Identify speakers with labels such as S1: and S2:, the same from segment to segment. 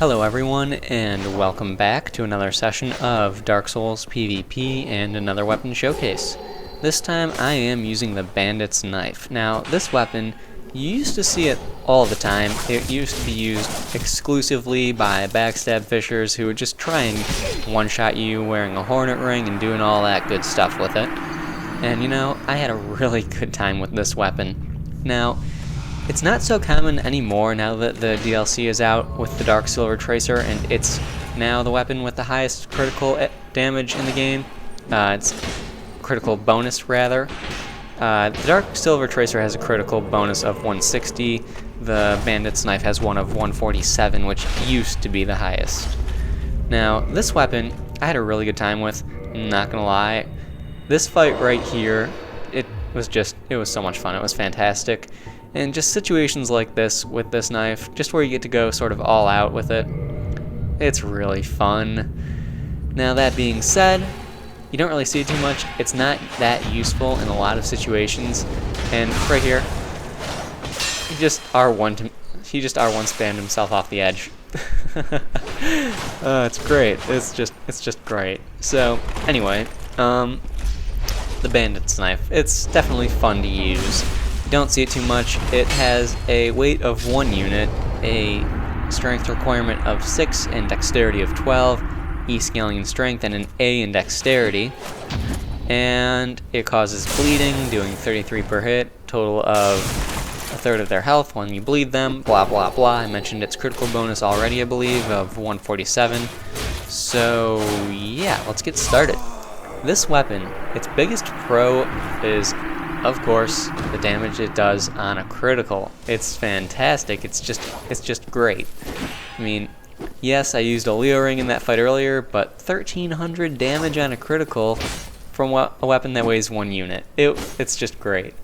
S1: Hello everyone, and welcome back to another session of Dark Souls PvP and another weapon showcase. This time I am using the Bandit's knife. Now, this weapon, you used to see it all the time. It used to be used exclusively by backstab fishers who would just try and one-shot you wearing a hornet ring and doing all that good stuff with it. And you know, I had a really good time with this weapon. Now, it's not so common anymore now that the DLC is out with the Dark Silver Tracer, and it's now the weapon with the highest critical damage in the game. It's critical bonus, rather. The Dark Silver Tracer has a critical bonus of 160. The Bandit's knife has one of 147, which used to be the highest. Now, this weapon, I had a really good time with, not gonna lie. This fight right here, it was so much fun. It was fantastic. And just situations like this with this knife, just where you get to go sort of all out with it, it's really fun. Now that being said, you don't really see it too much. It's not that useful in a lot of situations. And right here, he just R1 spammed himself off the edge. It's great. It's just great. So anyway, the Bandit's knife. It's definitely fun to use. Don't see it too much. It has a weight of 1 unit, a strength requirement of 6, and dexterity of 12, E scaling in strength, and an A in dexterity. And it causes bleeding, doing 33 per hit, total of a third of their health when you bleed them, blah blah blah. I mentioned its critical bonus already, I believe, of 147. So yeah, let's get started. This weapon, its biggest pro is, of course, the damage it does on a critical. It's fantastic. It's just great. I mean, yes, I used a Leo ring in that fight earlier, but 1300 damage on a critical from a weapon that weighs 1 unit. It's just great.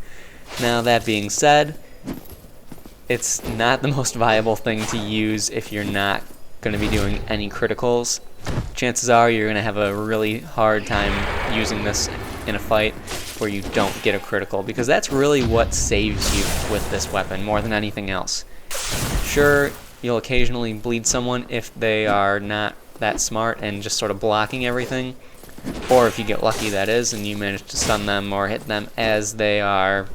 S1: Now, that being said, it's not the most viable thing to use if you're not going to be doing any criticals. Chances are you're going to have a really hard time using this in a fight where you don't get a critical, because that's really what saves you with this weapon more than anything else. Sure, you'll occasionally bleed someone if they are not that smart and just sort of blocking everything, or if you get lucky, that is, and you manage to stun them or hit them as they are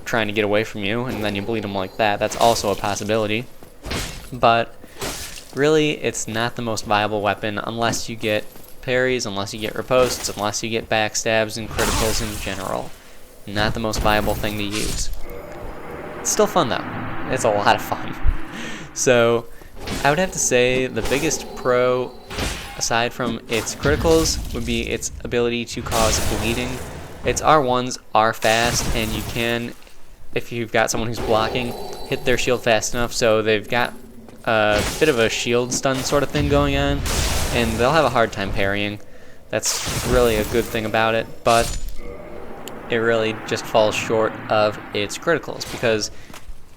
S1: trying to get away from you, and then you bleed them like that. That's also a possibility. But really, it's not the most viable weapon unless you get parries, unless you get ripostes, unless you get backstabs and criticals in general. Not the most viable thing to use. It's still fun though. It's a lot of fun. So I would have to say the biggest pro, aside from its criticals, would be its ability to cause bleeding. Its R1s are fast, and you can, if you've got someone who's blocking, hit their shield fast enough so they've got a bit of a shield stun sort of thing going on, and they'll have a hard time parrying. That's really a good thing about it, but it really just falls short of its criticals, because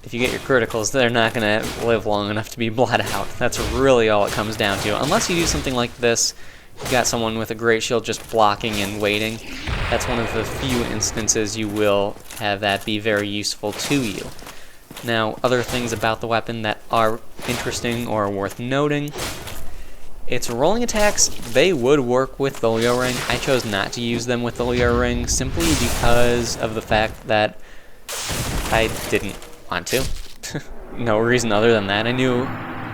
S1: if you get your criticals, they're not going to live long enough to be bled out. That's really all it comes down to. Unless you do something like this, you got someone with a great shield just blocking and waiting. That's one of the few instances you will have that be very useful to you. Now, other things about the weapon that are interesting or worth noting: its rolling attacks, they would work with the Leo ring. I chose not to use them with the Leo ring simply because of the fact that I didn't want to. No reason other than that. I knew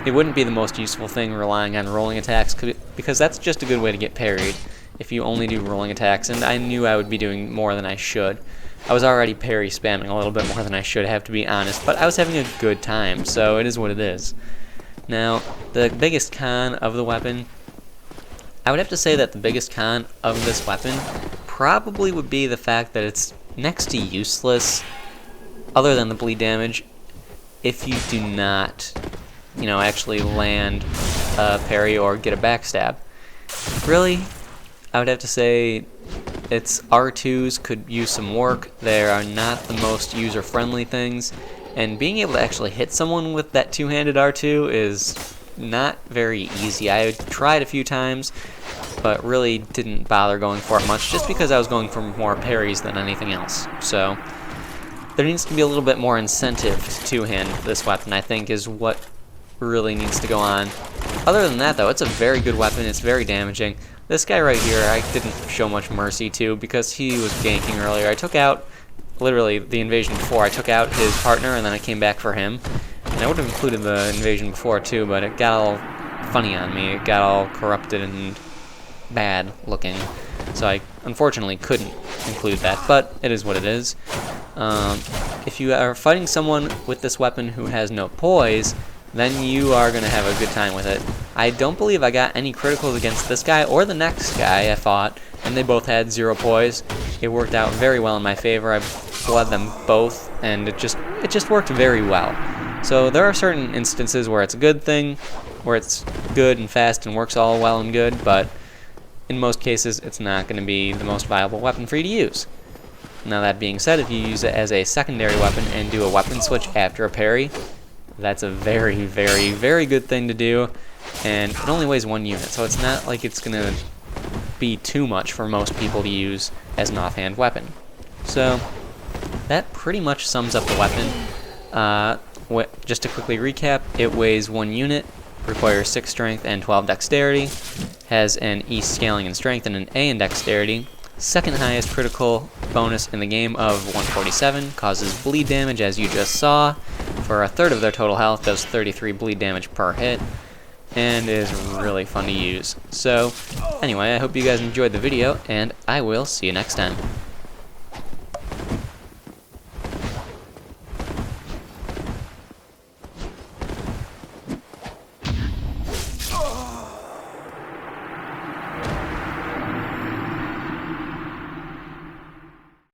S1: it wouldn't be the most useful thing relying on rolling attacks, because that's just a good way to get parried if you only do rolling attacks, and I knew I would be doing more than I should. I was already parry spamming a little bit more than I should have, to be honest, but I was having a good time, so it is what it is. Now, the biggest con of the weapon, I would have to say that the biggest con of this weapon probably would be the fact that it's next to useless, other than the bleed damage, if you do not, actually land a parry or get a backstab. Really, I would have to say its R2s could use some work. They are not the most user-friendly things, and being able to actually hit someone with that two-handed R2 is not very easy. I tried a few times, but really didn't bother going for it much, just because I was going for more parries than anything else. So there needs to be a little bit more incentive to two-hand this weapon, I think, is what really needs to go on. Other than that, though, it's a very good weapon. It's very damaging. This guy right here, I didn't show much mercy to because he was ganking earlier. I took out, literally, the invasion before. I took out his partner, and then I came back for him. And I would have included the invasion before, too, but it got all funny on me. It got all corrupted and bad looking. So I, unfortunately, couldn't include that, but it is what it is. If you are fighting someone with this weapon who has no poise, then you are going to have a good time with it. I don't believe I got any criticals against this guy or the next guy I fought, and they both had 0 poise. It worked out very well in my favor. I bled them both, and it just worked very well. So there are certain instances where it's a good thing, where it's good and fast and works all well and good, but in most cases it's not going to be the most viable weapon for you to use. Now that being said, if you use it as a secondary weapon and do a weapon switch after a parry, that's a very, very, very good thing to do, and it only weighs 1 unit, so it's not like it's going to be too much for most people to use as an offhand weapon. So that pretty much sums up the weapon. Just to quickly recap, it weighs 1 unit, requires 6 strength and 12 dexterity, has an E scaling in strength and an A in dexterity, second highest critical bonus in the game of 147, causes bleed damage as you just saw. For a third of their total health, does 33 bleed damage per hit, and is really fun to use. So, anyway, I hope you guys enjoyed the video, and I will see you next time.